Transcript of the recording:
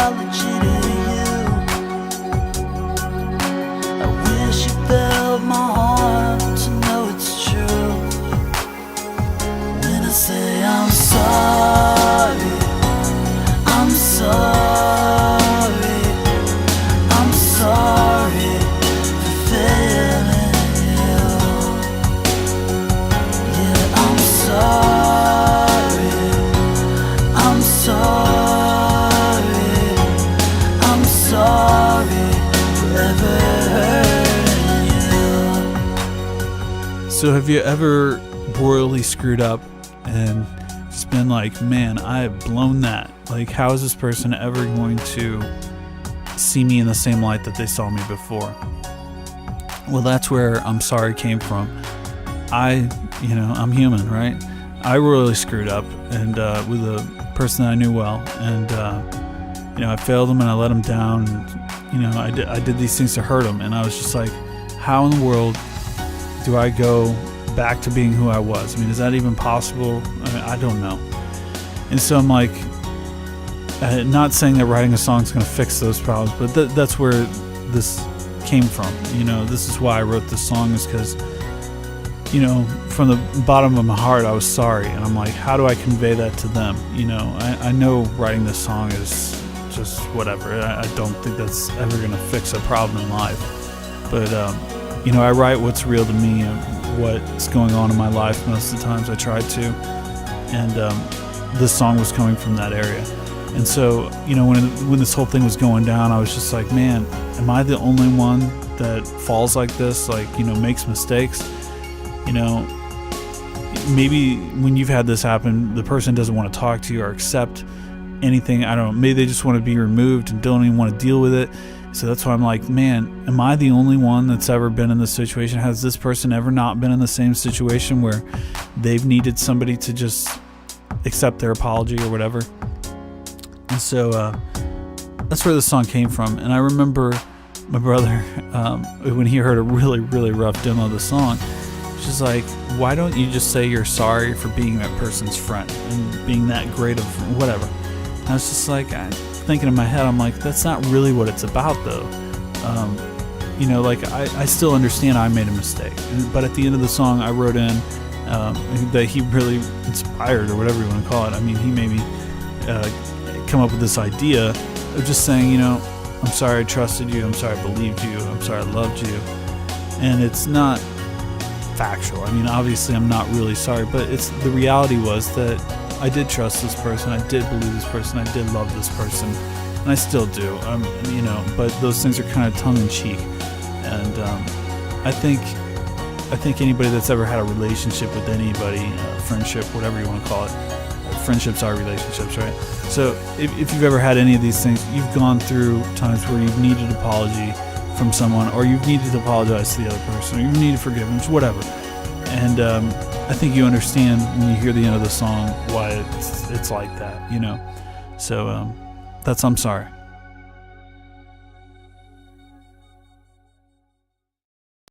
apology to you. I wish you felt my heart to know it's true. When I say I'm sorry, I'm sorry, I'm sorry for failing you. Yeah, I'm sorry, I'm sorry, I'm sorry for ever hurting you. So have you ever royally screwed up and just been like, man, I have blown that? Like, how is this person ever going to see me in the same light that they saw me before? Well, that's where I'm sorry came from. I'm human, right? I royally screwed up and with a person that I knew well, and I failed him and I let him down, and I did these things to hurt him, and I was just like, how in the world do I go back to being who I was? I mean, is that even possible? I don't know. And so I'm like, not saying that writing a song is going to fix those problems, but that's where this came from. This is why I wrote this song, is because, from the bottom of my heart, I was sorry. And I'm like, how do I convey that to them? I know writing this song is just whatever. I don't think that's ever going to fix a problem in life. But, I write what's real to me and what's going on in my life most of the times. I tried to. And this song was coming from that area. And so, when this whole thing was going down, I was just like, man, am I the only one that falls like this, makes mistakes? Maybe when you've had this happen, the person doesn't want to talk to you or accept anything. I don't know. Maybe they just want to be removed and don't even want to deal with it. So that's why I'm like, man, am I the only one that's ever been in this situation? Has this person ever not been in the same situation where they've needed somebody to just accept their apology or whatever? And so that's where the song came from. And I remember my brother, when he heard a really, really rough demo of the song, she's like, why don't you just say you're sorry for being that person's friend and being that great of whatever? And I was just like, thinking in my head, I'm like, that's not really what it's about, though. I still understand I made a mistake. But at the end of the song, I wrote in that he really inspired, or whatever you want to call it. I mean, he made me come up with this idea of just saying, I'm sorry I trusted you, I'm sorry I believed you, I'm sorry I loved you. And it's not factual. I mean, obviously I'm not really sorry, but the reality was that I did trust this person, I did believe this person, I did love this person, and I still do. But those things are kind of tongue-in-cheek. And I think anybody that's ever had a relationship with anybody, friendship, whatever you want to call it, friendships are relationships, right? So if you've ever had any of these things, you've gone through times where you've needed an apology from someone, or you've needed to apologize to the other person, or you've needed forgiveness, whatever. And I think you understand when you hear the end of the song why it's like that, So that's I'm sorry.